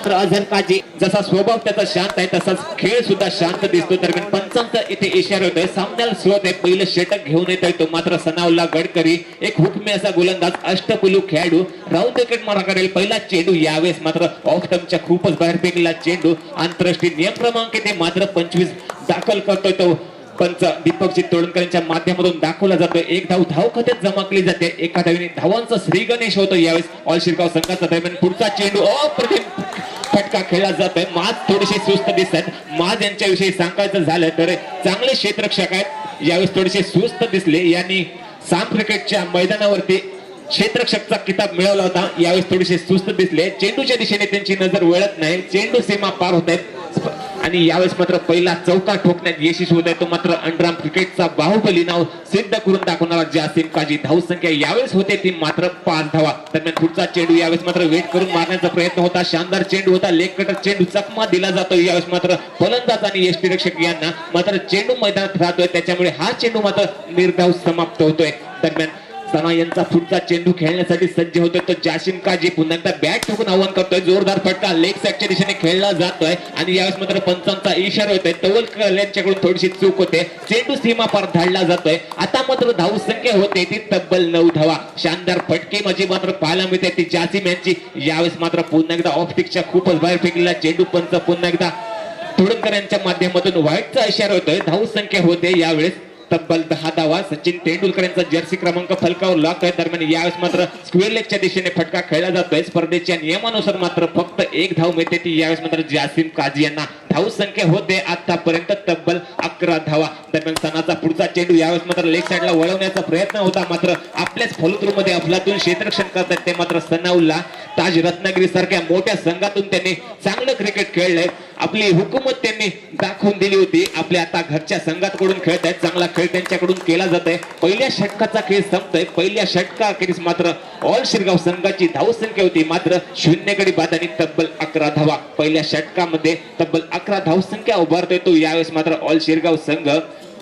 मात्र अझर काजी जसा स्वभाव त्याचा शांत आहे तसाच खेळ सुद्धा शांत दिसतो. दरम्यान पंचांचा इथे इशारा होतोय, सामन्याला सुरुवात आहे. पहिलं षटक घेऊन येतोय तो मात्र सनाउल्ला गडकरी, एक हुकमी असा गोलंदाज, अष्टपैलू खेळाडू, राऊंड विकेट मारा करेल. पहिला चेंडू यावेळेस मात्र ऑफ स्टंपच्या खूपच बाहेर फेकलेला चेंडू. आंतरराष्ट्रीय नियम क्रमांक ते मात्र 25 दाखल करतोय तो पंच दीपक तोडणकरांच्या माध्यमातून दाखवला जातोय. एक धाव धाव खात्यात जमा केली जाते. एका धावीने धावांचा श्री गणेश होतो यावेळेस ऑल शिरगाव संघाचा. दरम्यान पुढचा चेंडू अप्रतिम फटका खेळला जातोय. माज थोडेसे सुस्त दिसतात. माज यांच्याविषयी सांगायचं झालं तर चांगले क्षेत्ररक्षक आहेत, यावेळेस थोडेसे सुस्त दिसले. यांनी साम क्रिकेटच्या मैदानावरती क्षेत्ररक्षकचा किताब मिळवला होता, यावेळेस थोडेसे सुस्त दिसले. चेंडूच्या दिशेने त्यांची नजर वळत नाही. चेंडू सीमा पार होत आहेत आणि यावेळेस मात्र पहिला चौका ठोकण्यात यशस्वी होत आहे तो मात्र अंडराम क्रिकेटचा बाहुबली नाव सिद्ध करून दाखवणारा जासिम काजी. धाव संख्या यावेळेस होते ती मात्र 5 धावा. दरम्यान पुढचा चेंडू यावेळेस मात्र वेट करून मारण्याचा प्रयत्न होता. शानदार चेंडू होता, लेग कटर चेंडू चकमा दिला जातो. यावेळेस मात्र फलंदाज आणि यष्टीरक्षक यांना मात्र चेंडू मैदानात राहतोय, त्याच्यामुळे हा चेंडू मात्र निर्धाव समाप्त होतोय. दरम्यान सना यांचा पुढचा चेंडू खेळण्यासाठी सज्ज होतोय तो जासिम काजी. पुन्हा एकदा बॅट ठोकून आव्हान करतोय. जोरदार फटका लेग साईडच्या दिशेने खेळला जातोय आणि यावेळेस मात्र पंचांचा इशारा होतोय. तवलकर यांच्याकडून थोडीशी चूक होते. चेंडू सीमा पार धाडला जातोय. आता मात्र धाव संख्या होते ती तब्बल 9 धावा. शानदार फटके माझी मात्र पाहायला मिळते ती जासिम यांची. यावेळेस मात्र पुन्हा एकदा ऑफ स्टिकच्या खूपच बाहेर फेकलेला चेंडू पंच पुन्हा एकदा तोडणकर यांच्या माध्यमातून व्हाईटचा इशारा होतोय. धाव संख्या होते यावेळेस तब्बल 10 धावा. सचिन तेंडुलकर यांचा जर्सी क्रमांक फलकावर लॉक आहे. दरम्यान यावेळेस मात्र स्क्वेअर लेगच्या दिशेने फटका खेळला जातोय. स्पर्धेच्या नियमानुसार मात्र फक्त एक धाव मिळते ती यावेळेस मात्र जासिम काजी यांना. धाव संख्या होते आतापर्यंत तब्बल 11 धावा. दरम्यान सनाचा पुढचा चेंडू यावेळेस मात्र लेग साईडला वळवण्याचा प्रयत्न होता, मात्र आपल्याच फॉलोथ्रू मध्ये अफलातून क्षेत्ररक्षण करतात ते मात्र सनाउल्ला. ताज रत्नागिरी सारख्या मोठ्या संघातून त्यांनी चांगलं क्रिकेट खेळलंय. आपली हुकूमत त्यांनी दाखवून दिली होती. आपल्या आता घरच्या संघाकडून खेळत आहेत. चांगला खेळ त्यांच्याकडून केला जात आहे. पहिल्या षटकाचा खेळ संपतोय. पहिल्या षटकाखेरीस मात्र ऑल शिरगाव संघाची धाव संख्या होती मात्र 0 गडी बाद आणि तब्बल 11 धावा. पहिल्या षटकामध्ये तब्बल 11 धाव संख्या उभारतोय तो यावेळेस मात्र ऑल शिरगाव संघ.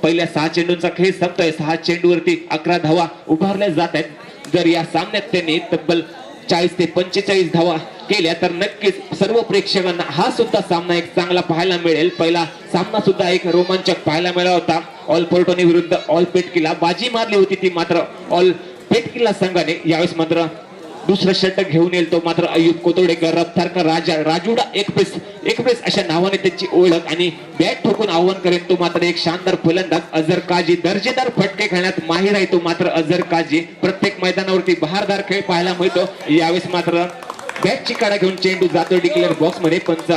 पहिल्या 6 चेंडूंचा खेळ संपतोय. 6 चेंडूवरती 11 धावा उभारल्या जात आहेत. जर या सामन्यात त्यांनी तब्बल 40 ते 45 धावा केल्या तर नक्कीच सर्व प्रेक्षकांना हा सुद्धा सामना एक चांगला पाहायला मिळेल. पहिला सामना सुद्धा एक रोमांचक पाहायला मिळाला होता. ऑल पोर्टोनी विरुद्ध ऑल पेटकीला बाजी मारली होती ती मात्र ऑल पेटकीला संघाने. यावेळेस मात्र दुसरं षटक घेऊन येईल तो मात्र अय्यूब कोतोडेकर. रफ्तारकर राजा राजुडा एक्सप्रेस अशा नावाने त्याची ओळख आणि बॅट ठोकून आव्हान करेल तो मात्र एक शानदार फलंदाज अझर काजी. दर्जेदार फटके खेळण्यात माहिर आहे तो मात्र अझर काजी. प्रत्येक मैदानावरती बहारदार खेळ पाहायला मिळतो. यावेळेस मात्र बॅटची काढा घेऊन चेंडू जातो डिक्लेअर बॉक्स मध्ये. पंच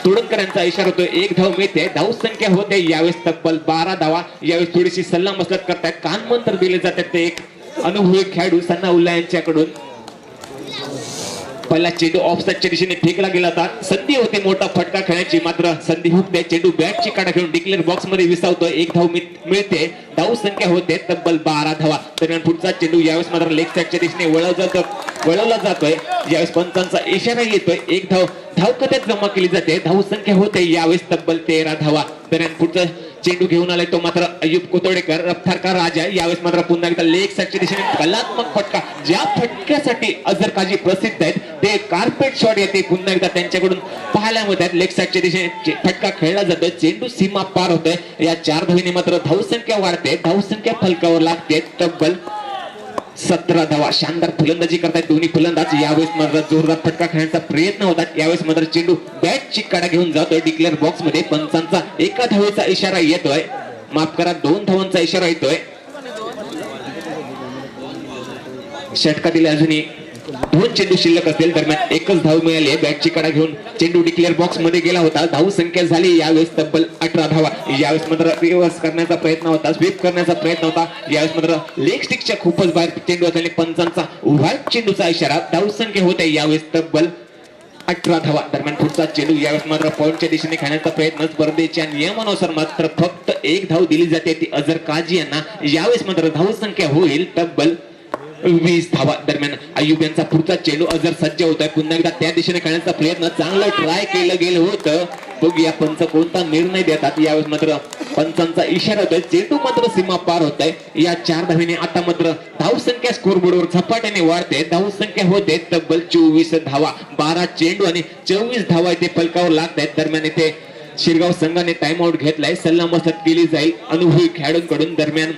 तोडणकरांचा इशारा होतो. एक धाव मिळते. धाव संख्या होते यावेळेस तब्बल 12 धावा. यावेळेस थोडीशी सल्ला मसलत करतायत, कानमंत्र दिले जातात ते एक अनुभवी खेळाडू सनाउल्ला यांच्याकडून. पहिला चेंडू ऑफ साईडच्या दिशेने फेकला गेला होता. संधी होती मोठा फटका खेळण्याची, मात्र संधी हुकते. चेंडू बॅटची काढा घेऊन डिक्लेअर बॉक्स मध्ये विसावतोय. एक धाव मिळते. धाव संख्या होते तब्बल 12 धावा. दरम्यान पुढचा चेंडू यावेळेस मात्र लेग साईडच्या दिशेने वळवला जातोय. यावेळेस पंचांचा इशारा येतोय. एक धाव खात्यात जमा केली जाते. धाव संख्या होते यावेळेस तब्बल 13 धावा. दरम्यान पुढचा चेंडू घेऊन आलाय तो मात्र अय्यूब कोतोडेकर. रफ्तारकर राजा. यावेळेस मात्र पुन्हा एकदा लेग साईडच्या दिशेने कलात्मक फटका. ज्या फटक्यासाठी अझर काजी प्रसिद्ध आहेत ते कार्पेट शॉट येते पुन्हा एकदा त्यांच्याकडून पाहायला मिळतात. लेग साईडच्या दिशेने फटका खेळला जातोय. चेंडू सीमा पार होतोय. या 4 धावीने मात्र धाव संख्या वाढते. धाव संख्या फलकावर लागते तब्बल 17 धावा. शानदार फलंदाजी करतायत दोन्ही फलंदाज. यावेळेस मात्र जोरदार फटका खेळण्याचा प्रयत्न होतात. यावेळेस मात्र चेंडू बॅटची काढा घेऊन जातोय डिक्लेअर बॉक्स मध्ये. पंचांचा एका धावेचा इशारा येतोय, माफ करा 2 धावांचा इशारा येतोय. षटकातील अजूनही 2 चेंडू शिल्लक असतील. दरम्यान एकच धाव मिळाली आहे. बॅटची काढा घेऊन चेंडू डिक्लेअर बॉक्स मध्ये गेला होता. धाव संख्या झाली यावेळेस तब्बल 18 धावा. यावेळेस मात्र रिव्हर्स करण्याचा प्रयत्न होता, स्वीप करण्याचा प्रयत्न होता. यावेळेस मात्र लेग स्टिकच्या खूपच बाहेर चेंडू असल्याने पंचांचा व्हाईट चेंडूचा इशारा. धाव संख्या होते यावेळेस तब्बल 18 धावा. दरम्यान पुढचा चेंडू यावेळेस मात्र पॉइंटच्या दिशेने खेळण्याचा प्रयत्न. स्पर्धेच्या नियमानुसार मात्र फक्त एक धाव दिली जाते ती अझर काजी यांना. यावेळेस मात्र धाव संख्या होईल तब्बल 20 धावा. दरम्यान अय्यूब यांचा पुढचा चेंडू अझर सज्ज होत आहे. पुन्हा एकदा त्या दिशेने खेळण्याचा प्रयत्न. चांगलं ट्राय केलं गेलं होतं बघूया पंच कोणता निर्णय देतात. यावेळेस मात्र पंचांचा इशारा होतोय, चेंडू मात्र सीमा पार होत आहे. या 4 धावेने आता मात्र धावसंख्या स्कोर बोर्डवर झपाट्याने वाढते. धावसंख्या होते तब्बल 24 धावा. 12 चेंडू आणि 24 धावा इथे फलकावर लागत आहेत. दरम्यान इथे शिरगाव संघाने टाइम आउट घेतलाय. सल्लामसलत केली जाईल अनुभवी खेळाडूंकडून. दरम्यान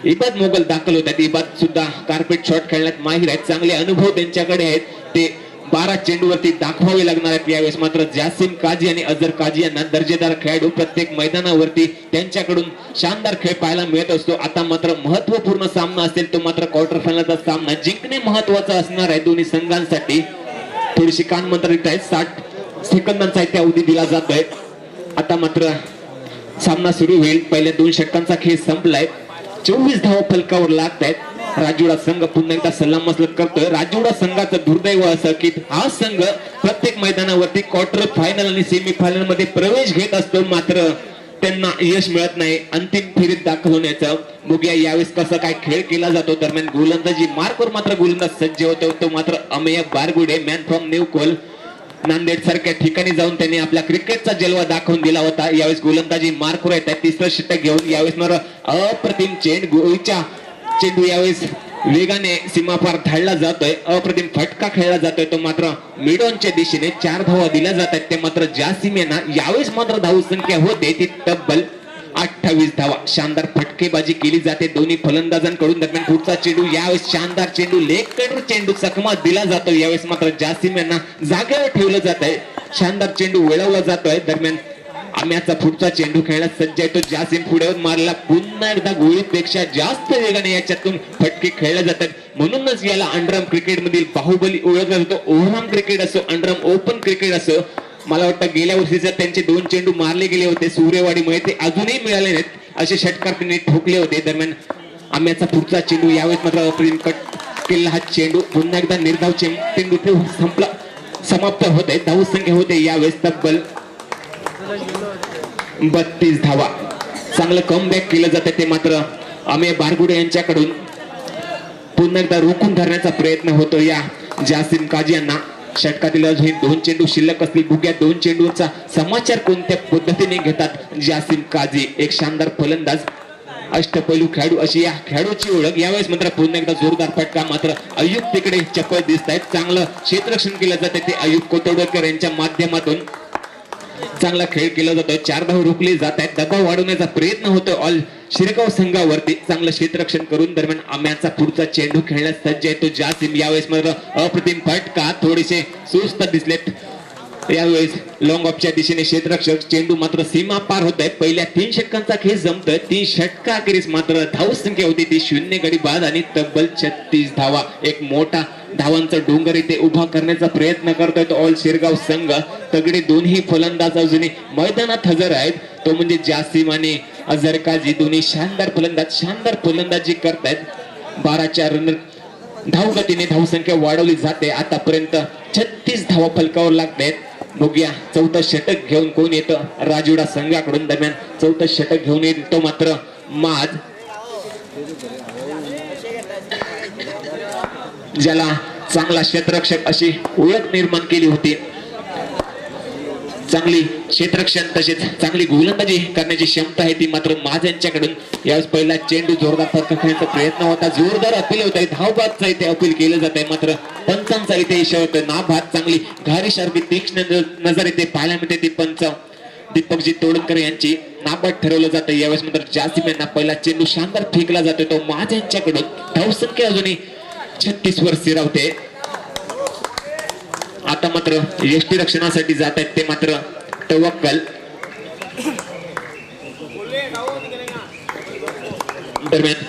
इबाद मोगल दाखल होतात. इबाद सुद्धा कार्पेट शॉट खेळण्यात माहिर आहेत. चांगले अनुभव त्यांच्याकडे आहेत. ते 12 चेंडूवरती दाखवावे लागणार आहेत. यावेळेस मात्र जासिम काझी आणि अझर काझी यांना दर्जेदार खेळाडू प्रत्येक मैदानावरती त्यांच्याकडून शानदार खेळ पाहायला मिळत असतो. आता मात्र महत्वपूर्ण सामना असेल तो मात्र क्वार्टर फायनलचा सामना जिंकणे महत्वाचा असणार आहे दोन्ही संघांसाठी. थोडीशी कान मंत्रित आहेत. 60 सेकंदांचा इथे अवधी दिला जातोय. आता मात्र सामना सुरू होईल. पहिल्या 2 षटकांचा खेळ संपलाय. 24 धावा फलकावर लागत आहेत. राजुडा संघ पुन्हा एकदा सल्लामसलत करतोय. राजुडा संघाचं दुर्दैव असं की हा संघ प्रत्येक मैदानावरती क्वार्टर फायनल आणि सेमी फायनल मध्ये प्रवेश घेत असतो, मात्र त्यांना यश मिळत नाही अंतिम फेरीत दाखल होण्याचं. बघूया यावेळेस कसं काय खेळ केला जातो. दरम्यान गोलंदाजी मार्कवर मात्र गोलंदाज सज्ज होतो. तो मात्र अमेय बारगुडे, मॅन फ्रॉम न्यूकोल, नांदेड सारख्या ठिकाणी जाऊन त्यांनी आपल्या क्रिकेटचा जलवा दाखवून दिला होता. यावेळेस गोलंदाजी मार्कवर येत आहे. 3रं षटक घेऊन यावेळेस मात्र अप्रतिम गोळीचा चेंडू यावेळेस वेगाने सीमापार धाडला जातोय. अप्रतिम फटका खेळला जातोय. तो मात्र मिडॉनच्या दिशेने 4 धावा दिल्या जात आहेत. ते मात्र जासिम यांना यावेळेस मात्र धाव संख्या होते ती तब्बल 28 धावा. शानदार फटकेबाजी केली जाते दोन्ही फलंदाजांकडून. दरम्यान पुढचा चेंडू यावेळेस शानदार चेंडू, लेग कटर चेंडू चकमा दिला जातो. यावेळेस मात्र जासिम यांना जागेवर ठेवलं जात आहे. शानदार चेंडू वळवला जातोय. दरम्यान आम्याचा पुढचा चेंडू खेळण्यास सज्ज आहे. तो जासिम पुढे मारला. पुन्हा एकदा गोळीपेक्षा जास्त वेगाने याच्यातून फटके खेळले जातात. म्हणूनच याला अंडरआर्म क्रिकेट मधील बाहुबली ओळखला जातो. ओव्हरआर्म क्रिकेट असो, अंडरआर्म ओपन क्रिकेट असो. मला वाटतं गेल्या वर्षीचे त्यांचे 2 चेंडू मारले गेले होते सूर्यवाडीमुळे, ते अजूनही मिळाले नाहीत असे षटकार त्यांनी ठोकले होते. दरम्यान आम्याचा पुढचा चेंडू यावेळेस मात्र अप्रतिम कट केलेला हा चेंडू पुन्हा एकदा निर्धाव चेंडू संपला समाप्त होते. धावसंख्या होते यावेळेस तब्बल 32 धावा. चांगलं कमबॅक केलं जाते. ते मात्र अमेय बारगुडे यांच्याकडून पुन्हा एकदा रोखून धरण्याचा प्रयत्न होतो या जासिम काझी यांना. षटकातील अजून 2 चेंडू शिल्लक असतील. बुग्या 2 चेंडूंचा समाचार कोणत्या पद्धतीने घेतात जासिम काझी. एक शानदार फलंदाज, अष्टपैलू खेळाडू अशी या खेळाडूची ओळख. यावेळेस मात्र पुन्हा एकदा जोरदार फटका. मात्र अयुब तिकडे चपळ दिसत आहेत. चांगलं क्षेत्ररक्षण केलं जाते ते अयुब कोतोडकर यांच्या माध्यमातून. चांगला खेळ केला जातोय. 4 धाव रोखले जात आहेत. दबाव वाढवण्याचा प्रयत्न होतोय ऑल शिरगाव संघावरती. चांगलं क्षेत्ररक्षण करून दरम्यान आम्याचा पुढचा चेंडू खेळण्यास सज्ज आहे तो जासिम. यावेळेस मात्र अप्रतिम फटका. थोडेसे सुस्त दिसलेत यावेळेस लॉंग ऑफच्या दिशेने क्षेत्ररक्षक. चेंडू मात्र सीमा पार होत आहे. पहिल्या 3 षटकांचा खेळ जमतोय. 3 षटकाखेरीस मात्र धावसंख्या होती ती 0 गडी बाद आणि तब्बल 36 धावा. एक मोठा धावांचा डोंगर इथे उभा करण्याचा प्रयत्न करतोय तो ऑल शिरगाव संघ. तगडे दोन्ही फलंदाज अजूनही मैदानात हजर आहेत. तो म्हणजे जासिम आणि अझर काझी. दोन्ही शानदार फलंदाजी करतायत. 12च्या रन धावगतीने धावसंख्या वाढवली जाते. आतापर्यंत 36 धावा फलकावर लागत आहेत. बघूया 4थं षटक घेऊन कोण येतं राजुडा संघाकडून. दरम्यान 4थं षटक घेऊन येतो मात्र माज, ज्याला चांगला क्षेत्ररक्षक अशी ओळख निर्माण केली होती. चांगली क्षेत्ररक्षण तसेच चांगली गोलंदाजी करण्याची क्षमता आहे ती मात्र माज यांच्याकडून. यावेळेस पहिला चेंडू जोरदार फटका खेळण्याचा प्रयत्न होता. जोरदार अपील होत आहे. धावबादचा इथे अपील केलं जात आहे. मात्र पंचांचा इथे इशारा होतोय. नाभात चांगली घारीसारखी तीक्ष्ण नजर इथे पाहायला मिळते. ती पंच दीपकजी तोडकर यांची नाबाद ठरवलं जातं. यावेळेस मात्र जासिम यांना पहिला चेंडू शानदार फेकला जातोय तो माज यांच्याकडून. धावसंख्या अजूनही 36 वर स्थिरावते. आता मात्र यष्टी रक्षणासाठी जात आहेत ते मात्र तवक्कल. दरम्यान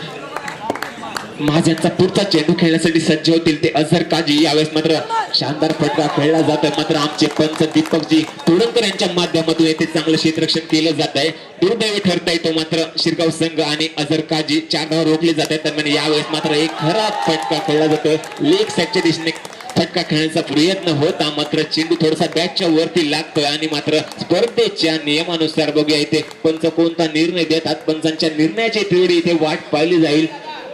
माझ्यांचा पुढचा चेंडू खेळण्यासाठी सज्ज होतील ते अझर काझी. यावेळेस मात्र शानदार फटका खेळला जातोय. मात्र आमचे पंच दीपकजी तोडकर यांच्या माध्यमातून येथे चांगलं क्षेत्ररक्षण केलं जात आहे. दुर्दैवी ठरताय तो मात्र शिरगाव संघ आणि अझर काझी 4 धावा रोखले जात आहेत. दरम्यान यावेळेस मात्र एक खराब फटका खेळला जातोय. लेग साईडच्या दिशेने फटका खेळण्याचा प्रयत्न होता. मात्र चेंडू थोडासा बॅटच्या वरती लागतोय आणि मात्र स्पर्धेच्या नियमानुसार बघूया इथे पंच कोणता निर्णय देतात. पंचांच्या निर्णयाची तेवढी इथे वाट पाहिली जाईल.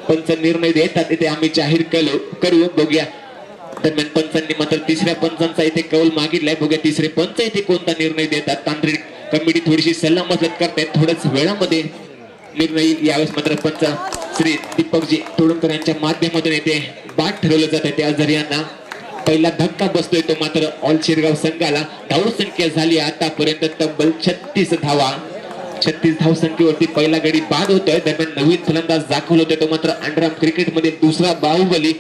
पंच निर्णय देतात इथे आम्ही जाहीर करू. बघूया दरम्यान पंचांनी मात्र तिसऱ्या पंचांचा इथे कौल मागितलाय. बघूया तिसरे पंच इथे कोणता निर्णय देतात. तांत्रिक कमिटी थोडीशी सल्लामसलत करते. थोडंच वेळामध्ये निर्णय यावेळेस मात्र पंच श्री दीपकजी तोडणकर यांच्या माध्यमातून येते बाद ठरवलं जात आहे. त्या आजाऱ्यांना पहिला धक्का बसतोय तो मात्र ऑल शिरगाव संघाला. धाव संख्या झाली आतापर्यंत तब्बल 36 धावा. 36 धाव संख्येवरती पहिला गडी बाद होतोय. दरम्यान नवीन फलंदाज दाखल होतोय तो मात्र अंडरआर्म क्रिकेटमध्ये दुसरा बाहुबली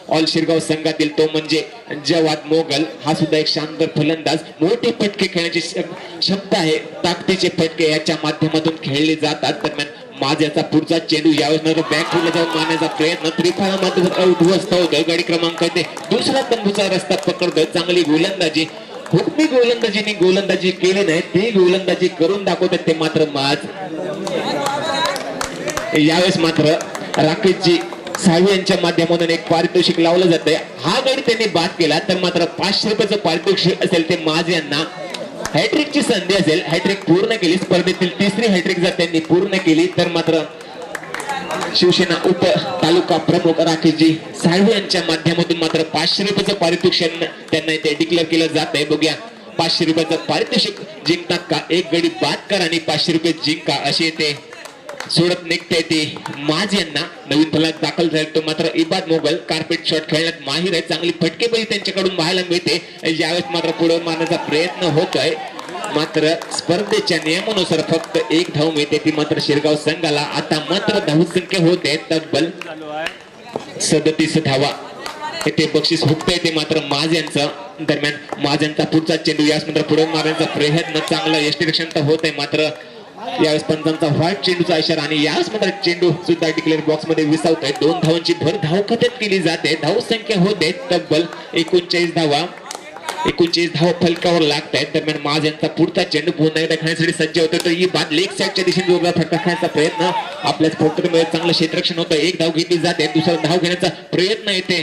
ऑल शिरगाव संघातील तो म्हणजे जवाद मोगल. हा सुद्धा एक शानदार फलंदाज. मोठे फटके खेळण्याची क्षमता आहे. ताकदीचे फटके याच्या माध्यमातून खेळले जातात. दरम्यान माझ्याचा पुढचा चेंडू यावेळेस बॅकफुटला जाऊन मारण्याचा प्रयत्न त्रिफळामध्ये उद्ध्वस्त होतोय. गडी क्रमांक ते दुसरा तंबूचा रस्ता पकडतोय. चांगली गोलंदाजी हुकमी गोलंदाजीने गोलंदाजी केली नाही ती गोलंदाजी करून दाखवतात ते मात्र माज. यावेळेस मात्र राकेशजी सावी यांच्या माध्यमातून एक पारितोषिक लावलं जातंय. हा गडी त्यांनी बाद केला तर मात्र 500 रुपयाचं पारितोषिक असेल ते माज यांना. हॅट्रिकची संधी असेल. हॅट्रिक पूर्ण केली स्पर्धेतील तिसरी हॅट्रिक जर त्यांनी पूर्ण केली तर मात्र शिवसेना उप तालुका प्रमुख राकेशजी साळवे यांच्या माध्यमातून मात्र 500 रुपयाचं पारितोषिक त्यांना इथे डिक्लेअर केलं जात आहे. बघूया 500 रुपयाचं पारितोषिक जिंकतात का. एक गडी बाद करा आणि 500 रुपये जिंका अशी येते सोडत निघते ते माज यांना. नवीन फलंदाज दाखल झाले तो मात्र इबाद मोगल कार्पेट शॉट खेळण्यात माहिर आहे. चांगली फटकेबाजी त्यांच्याकडून पाहायला मिळते. यावेळेस मात्र पुढे मारण्याचा प्रयत्न होतोय मात्र स्पर्धेच्या नियमानुसार फक्त एक धाव मिळते ती मात्र शिरगाव संघाला. आता मात्र धावसंख्या होते तब्बल 37 धावा. ते बक्षीस हुकते ते मात्र माज यांचं. दरम्यान माज यांचा पुढचा चेंडू यावेळेस मात्र पुढे मारण्याचा प्रयत्न चांगला यष्टीरक्षण होत आहे मात्र यावेळेस पंचांचा व्हाईट चेंडूचा इशारा आणि यावेळेस मात्र चेंडू सुद्धा डिक्लेअर बॉक्स मध्ये विसावतोय. 2 धावांची भर धाव खात्यात केली जाते. धाव संख्या होते तब्बल 39 धावा. 39 धाव फलकावर लागत आहेत. दरम्यान माज यांचा पुढचा चेंडू पुन्हा एकदा खेळण्यासाठी सज्ज होतो. तर ही बाद लेग साईडच्या दिशेने जोरदार फटका खेळण्याचा प्रयत्न आपल्याच पोकरमध्ये चांगलं क्षेत्ररक्षण होतं. एक धाव घेतली जाते. दुसरा धाव घेण्याचा प्रयत्न येते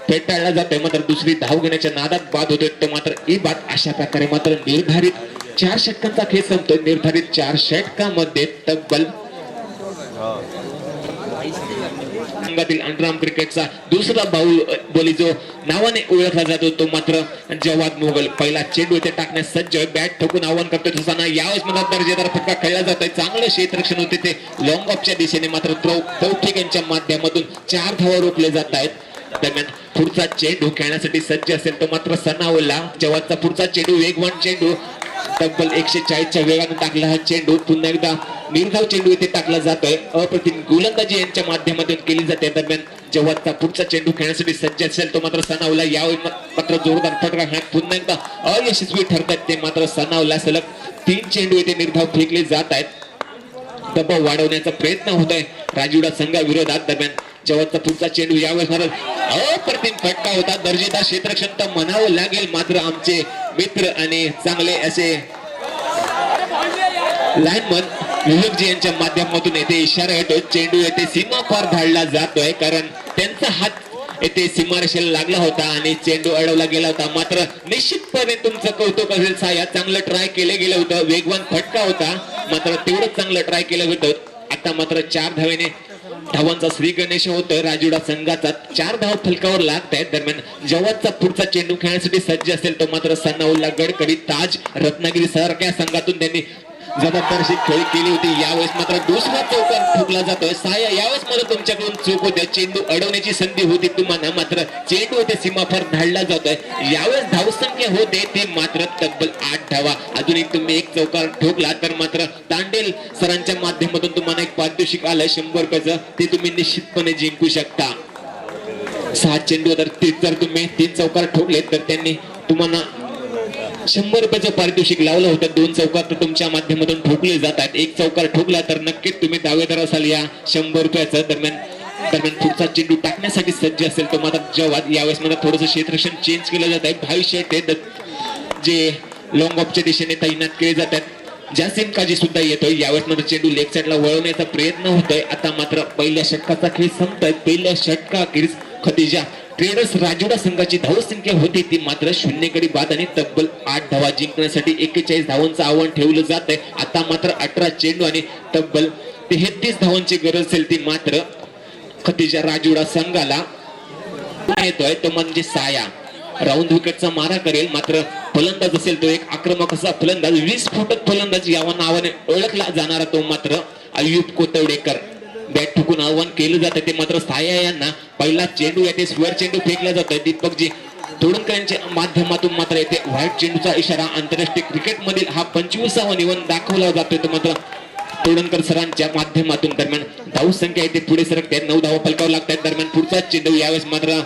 फेटाळला जातोय मात्र दुसरी धाव घेण्याच्या नादात बाद होतोय तो मात्र ही बाद. अशा प्रकारे मात्र निर्धारित 4 षटकांचा खेळ संपतोय. निर्धारित 4 षटकांमध्ये तब्बल संघातील अंडरआर्म क्रिकेटचा दुसरा बाहुबली जो नावाने ओळखला जातो तो मात्र जवाद मोगल. पहिला चेंडू इथे टाकण्यास सज्ज. बॅट ठोकून आव्हान करतोय तसाना यावेळेस मला दर्जेदार फटका खेळला जातोय. चांगलं क्षेत्ररक्षण होते ते लॉंग ऑफच्या दिशेने मात्र तौफिक यांच्या माध्यमातून 4 धावा रोखले जात आहेत. दरम्यान पुढचा चेंडू खेळण्यासाठी सज्ज असेल तो मात्र सनावला. जवादचा पुढचा चेंडू वेगवान चेंडू तब्बल 140च्या वेगाने टाकला. हा चेंडू पुन्हा एकदा निर्धाव चेंडू इथे टाकला जातोय. अप्रतिम गोलंदाजी यांच्या माध्यमातून केली जाते. दरम्यान जवादचा पुढचा चेंडू खेळण्यासाठी सज्ज असेल तो मात्र सनावला. यावेळी मात्र जोरदार फटका खेळण्यात पुन्हा एकदा अयशस्वी ठरतात ते मात्र सनावला. सलग 3 चेंडू इथे निर्धाव फेकले जात आहेत. दबाव वाढवण्याचा प्रयत्न होत आहे राजुडा संघाविरोधात. दरम्यान जवादचा पुढचा चेंडू यावेळेस मात्र अप्रतिम फटका होता. दर्जेदार क्षेत्ररक्षण तर म्हणावं लागेल मात्र आमचे मित्र आणि चांगले असे लाईनमन विवेकजी यांच्या माध्यमातून येथे इशारा येतोय. चेंडू येथे सीमा पार धाडला जातोय कारण त्यांचा हात येथे सीमारेषेला लागला होता आणि चेंडू अडवला गेला होता. मात्र निश्चितपणे तुमचं कौतुक असेल साया. चांगलं ट्राय केलं गेलं होतं. वेगवान फटका होता मात्र तेवढंच चांगलं ट्राय केलं होतं. आता मात्र 4 धावांचा श्री गणेश होतोय राजुडा संघाचा. 4 धाव फलकावर लागत आहेत. दरम्यान जवादचा पुढचा चेंडू खेळण्यासाठी सज्ज असेल तो मात्र सनाउल्ला गडकरी ताज रत्नागिरी सारख्या संघातून त्यांनी जबरदस्त खेळी केली होती. यावेळेस मात्र दुसरा चौकार ठोकला जातोय. साया यावेळेस मात्र तुमच्याकडून चूक होते. चेंडू अडवण्याची संधी होती तुम्हाला मात्र चेंडू होते सीमापार धाडला जातोय. यावेळेस धावसंख्या होते ती मात्र तब्बल 8 धावा. अजून एक तुम्ही एक चौकार ठोकला तर मात्र तांडेल सरांच्या माध्यमातून तुम्हाला एक पारितोषिक आलंय 100 रुपयाचं. ते तुम्ही निश्चितपणे जिंकू शकता. 6 चेंडू जर तुम्ही 3 चौकार ठोकले तर त्यांनी तुम्हाला 100 रुपयाचं पारितोषिक लावलं होतं. 2 चौकार तर तुमच्या माध्यमातून ठोकले जातात. 1 चौकार ठोकला तर नक्कीच तुम्ही दावेदार असाल या 100 रुपयाचं. दरम्यान पुढचा चेंडू टाकण्यासाठी सज्ज असेल तो मात्र जवाद. यावेळेस मला थोडंसं क्षेत्ररक्षण चेंज केलं जात आहे. भाई शेट जे लॉंग ऑफच्या दिशेने तैनात केले जातात. जासिम काजी सुद्धा येतोय. यावेळेस मात्र चेंडू लेग साईडला वळवण्याचा प्रयत्न होतोय. आता मात्र पहिल्या षटकाचा खेळ संपतोय. पहिल्या षटकाखेरीज खदिजा ट्रेडर्स राजुडा संघाची धावसंख्या होती ती मात्र 0 गडी बाद आणि तब्बल 8 धावा जिंकण्यासाठी 41 धावांचं आव्हान ठेवलं जात आहे. आता मात्र 18 चेंडू आणि तब्बल 33 धावांची गरज असेल ती मात्र खदिजा राजुडा संघाला येतोय तो म्हणजे साया. राऊंड विकेटचा मारा करेल, मात्र फलंदाज असेल तो एक आक्रमक असा फलंदाज, 20 फुटक फलंदाज या नावाने ओळखला जाणारा तो मात्र अय्यूब कोतवडेकर. बॅट ठोकून आव्हान केलं जातं ते मात्र साया यांना पहिला चेंडू येथे स्क्वेअर चेंडू फेकला जातोय. दीपकजी तोडणकरांच्या माध्यमातून मात्र येथे व्हाईट चेंडूचा इशारा. आंतरराष्ट्रीय क्रिकेट मधील हा 25वा निवड दाखवला जातोय तो मात्र तोडणकर सरांच्या माध्यमातून. दरम्यान धाव संख्या येथे पुढे सरकते, 9 धावा फलकावर लागतात. दरम्यान पुढचा चेंडू यावेळेस मात्र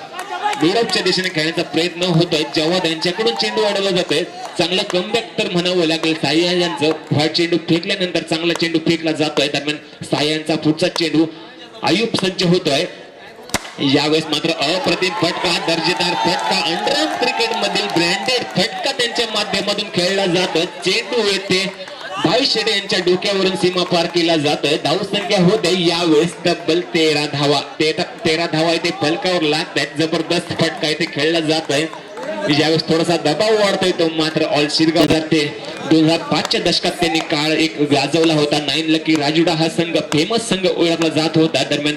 युरोपच्या दिशेने खेळण्याचा प्रयत्न होतोय. जेव्हा त्यांच्याकडून चेंडू अडवला जातोय, चांगलं कमबॅक तर म्हणावं लागेल साया यांचं. व्हाईट चेंडू फेकल्यानंतर चांगला चेंडू फेकला जातोय. दरम्यान साया यांचा पुढचा चेंडू अय्यूब सज्ज होतोय. यावेळेस मात्र अप्रतिम फटका, दर्जेदार फटका, अंडरआर्म क्रिकेट मधील ब्रँडेड फटका त्यांच्या माध्यमातून खेळला जातोय. चेंडू येथे भाई शेडे यांच्या डोक्यावरून सीमा पार केला जातोय. धाव संख्या होते यावेळेस तब्बल 13 धावा. 13 धावा इथे फलकावर लागतात. जबरदस्त फटका इथे खेळला जातोय. यावेळेस थोडासा दबाव वाढतोय तो मात्र ऑल शिरगाव ते 2005च्या दशकात त्यांनी काळ एक गाजवला होता. 9 लकी राजुडा हा संघ फेमस संघ ओळखला जात होता. दरम्यान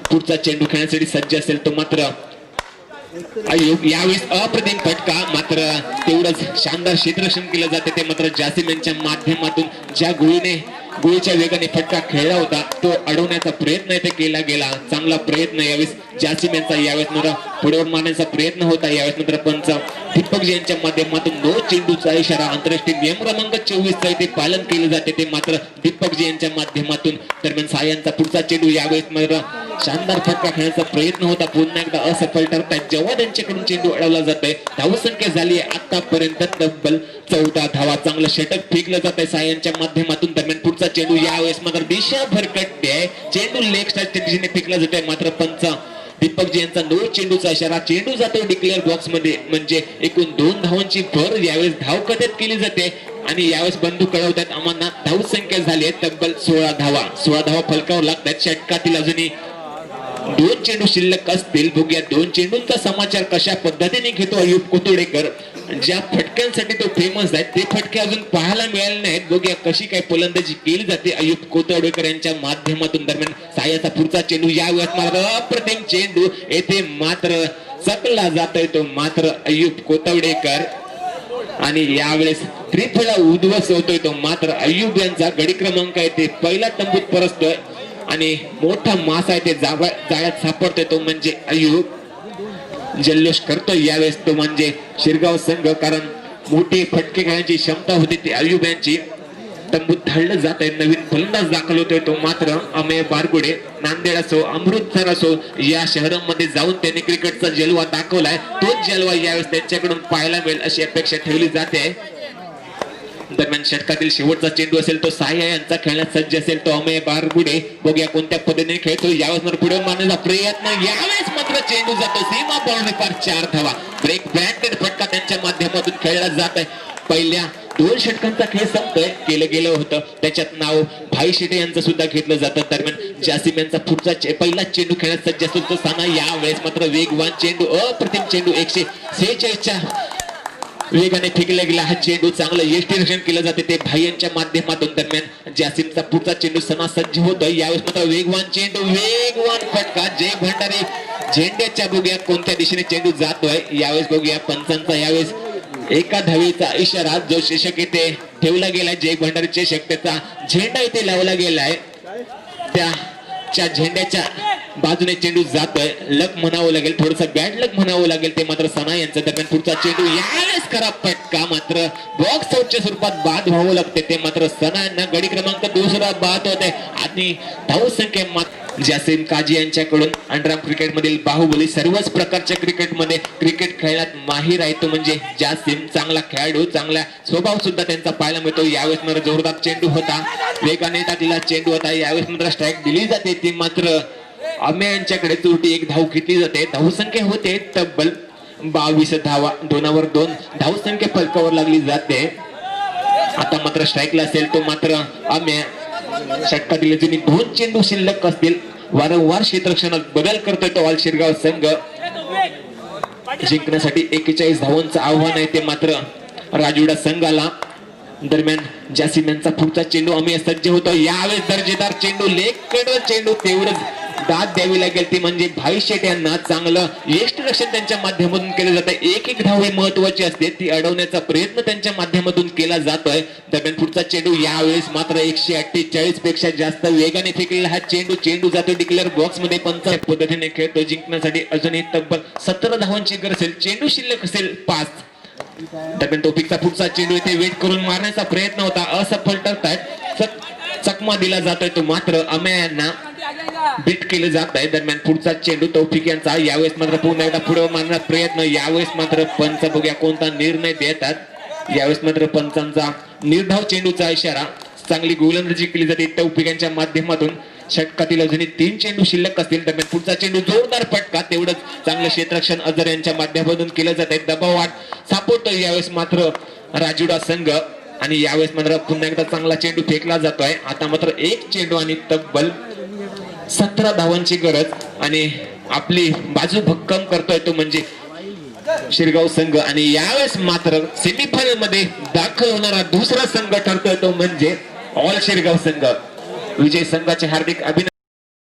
पुढचा चेंडू खेळण्यासाठी सज्ज असेल तो मात्र अय्यूब. यावेळेस अप्रतिम फटका, मात्र तेवढंच शानदार क्षेत्ररक्षण केलं जाते ते मात्र जासिम यांच्या माध्यमातून. ज्या गोळीच्या वेगाने फटका खेळला होता तो अडवण्याचा प्रयत्न इथे केला गेला. चांगला प्रयत्न यावेळेस जासिम यांचा. यावेळेस मात्र पुढे मारण्याचा प्रयत्न होता. यावेळेस मात्र पंच दीपकजी यांच्या माध्यमातून नो चेंडूचा इशारा. आंतरराष्ट्रीय नियम क्रमांक 24 इथे पालन केले जाते ते मात्र दीपकजी यांच्या माध्यमातून. दरम्यान सायांचा पुढचा चेंडू. यावेळेस मात्र शानदार फटका खेळण्याचा प्रयत्न होता, पुन्हा एकदा असफल ठरताय जेव्हा त्यांच्याकडून चेंडू अडवला जातोय. धावसंख्या झाली आहे आतापर्यंत तब्बल 14 धावा. चांगलं षटक फेकलं जात आहे सायांच्या माध्यमातून. दरम्यान पुढचा चेंडू. यावेळेस मात्र दिशा भरकटते आहे. चेंडू लेग स्टाईलच्या दिशेने फेकला जातोय, मात्र पंच दीपकजी यांचा नो चेंडूचा इशारा. चेंडू जातो डिक्लेअर बॉक्स मध्ये, म्हणजे एकूण 2 धावांची भर यावेळेस धाव कथेत केली जाते. आणि यावेळेस बंधू कळवतात आम्हाला धाव संख्या झाली आहे तब्बल 16 धावा. 16 धावा फलकावर लागतात. षटकातील अजूनही 2 चेंडू शिल्लक असतील. बघूया 2 चेंडूंचा समाचार कशा पद्धतीने घेतो अय्यूब कोतवडेकर. ज्या फटक्यांसाठी तो फेमस आहे ते फटके अजून पाहायला मिळाले नाहीत. बघूया कशी काय फलंदाजी केली जाते अय्यूब कोतवडेकर यांच्या माध्यमातून. दरम्यान सायाचा पुढचा चेंडू. यावेळेस मात्र अप्रतिम चेंडू येथे मात्र चकला जातोय तो मात्र अय्यूब कोतवडेकर. आणि यावेळेस त्रिफळा उद्ध्वस्त होतोय तो मात्र अय्यूब यांचा. गडी क्रमांक येथे पहिला तंबूत परततोय आणि मोठा मासा आहे ते जाळ्यात सापडतोय तो म्हणजे अय्यूब. जल्लोष करतोय यावेळेस तो म्हणजे शिरगाव संघ, कारण मोठे फटके खेळण्याची क्षमता होती ती अय्यूब यांची. तंबूत धाडलं जात आहे. नवीन फलंदाज दाखल होतोय तो मात्र अमेय बारगुडे. नांदेड असो अमृतसर असो या शहरांमध्ये जाऊन त्यांनी क्रिकेटचा जलवा दाखवलाय. तोच जलवा यावेळेस त्यांच्याकडून पाहायला मिळेल अशी अपेक्षा ठेवली जाते. दरम्यान षटकातील शेवटचा चेंडू असेल तो साया यांचा. खेळण्यात सज्ज असेल तो अमेय बारगुडे. बघूया कोणत्या पद्धतीने खेळतो. यावेळेस पुढे मारण्याचा प्रयत्न. यावेळेस मात्र चेंडू जातो सीमा बाउंड्री पार. 4 धावा. ब्रेक ब्रँडेड फटका त्यांच्या माध्यमातून खेळला जात आहे. पहिल्या 2 षटकांचा खेळ संपतोय. केलं गेलं होतं त्याच्यात नाव भाई शेटे यांचं सुद्धा घेतलं जातं. दरम्यान जासिम यांचा पुढचा पहिला चेंडू खेळण्यात सज्ज असतो तो साना. यावेळेस मात्र वेगवान चेंडू, अप्रतिम चेंडू. 146च्या वेगाने फेकला गेला हा चेंडू. चांगलं यष्टीरक्षण केलं जाते ते भाई यांच्या माध्यमातून. दरम्यान जासिमचा पुढचा चेंडू सना सज्ज होतोय. यावेळेस मात्र वेगवान चेंडू, वेगवान फटका. जय भंडारी झेंड्याच्या. बघूया कोणत्या दिशेने चेंडू जातोय. यावेळेस बघूया पंचांचा यावेळेस एका धावेचा इशारा. जो चषक इथे ठेवला गेलाय जय भंडारी चषक, त्याचा झेंडा इथे लावला गेलाय. त्या झेंड्याच्या बाजूने चेंडू जातोय. लक म्हणावं लागेल, थोडस बॅड लक म्हणावं लागेल ते मात्र सना यांचं. दरम्यान पुढचा चेंडू. यावेळेस खराब फटका, मात्र बॉक्स आउटच्या स्वरूपात बाद व्हावं लागते ते मात्र सना यांना. गडी क्रमांक 2 बाद होत आहे. आणि धाव संख्या जासिम काजी यांच्याकडून. अंडरआर्म क्रिकेट मधील बाहुबली. सर्वच प्रकारच्या क्रिकेटमध्ये क्रिकेट खेळण्यात माहीर आहे तो म्हणजे जासिम. चांगला खेळाडू, चांगला स्वभाव सुद्धा त्यांचा पाहायला मिळतो. यावेळेस मात्र जोरदार चेंडू होता, वेगाने टाकलेला चेंडू होता. यावेळेस मात्र स्ट्राईक दिली जाते ती मात्र अमेय यांच्याकडे. त्रुटी 1 धाव घेतली जाते. धावसंख्या होते तब्बल 22 धावा. 2वर 2 धावसंख्या फलकावर लागली जाते. आता मात्र स्ट्राईकला असेल तो मात्र अमेय. षटकातील जुनी 2 चेंडू शिल्लक असतील. वारंवार क्षेत्ररक्षणात बदल करतोय तो ऑल शिरगाव संघ. जिंकण्यासाठी 41 धावांचं आव्हान आहे ते मात्र राजुडा संघाला. दरम्यान जासिम यांचा पुढचा चेंडू अमेय सज्ज होतो. यावेळेस दर्जेदार चेंडू, लेग कडवर चेंडू. तेवढंच दाद द्यावी लागेल ती म्हणजे भाई शेट यांना चांगलं यष्टिरक्षण त्यांच्या माध्यमातून केलं जातं. एक एक धाव ही महत्वाची असते, ती अडवण्याचा प्रयत्न त्यांच्या माध्यमातून केला जातोय. दरम्यान पुढचा चेंडू यावेळेस मात्र 148 पेक्षा जास्त वेगाने फेकलेला हा चेंडू जातो डिक्लेअर बॉक्स मध्ये. पंच पद्धतीने खेळतो, जिंकण्यासाठी अजूनही तब्बल 17 धावांची गरज असेल. चेंडू शिल्लक असेल 5. दरम्यान टोपिकचा पुढचा चेंडू इथे वेट करून मारण्याचा प्रयत्न होता, असफल ठरतायत. चकमा दिला जातोय तो मात्र अमेय यांना बीट केलं जात आहे. दरम्यान पुढचा चेंडू तौफिक यांचा, यावेळेस मात्र पुन्हा एकदा पुढे मारण्याचा प्रयत्न. यावेळेस मात्र पंच बघूया कोणता निर्णय देतात. यावेळेस मात्र पंचांचा निर्धाव चेंडूचा इशारा. चांगली गोलंदाजी केली जाते तौफिक यांच्या माध्यमातून. षटकातील अजूनही 3 चेंडू शिल्लक असतील. दरम्यान पुढचा चेंडू जोरदार फटका, तेवढंच चांगलं क्षेत्ररक्षण अजर यांच्या माध्यमातून केलं जात आहे. दबाव वाट सापडतोय यावेळेस मात्र राजुडा संघ. आणि यावेळेस मात्र पुन्हा एकदा चांगला चेंडू फेकला जातोय. आता मात्र एक चेंडू आणि तब्बल 17 धावांची गरज. आणि आपली बाजू भक्कम करतोय तो म्हणजे शिरगाव संघ. आणि यावेळेस मात्र सेमीफायनल मध्ये दाखल होणारा दुसरा संघ ठरतोय तो म्हणजे ऑल शिरगाव संघ. विजय संघाचे हार्दिक अभिनंदन.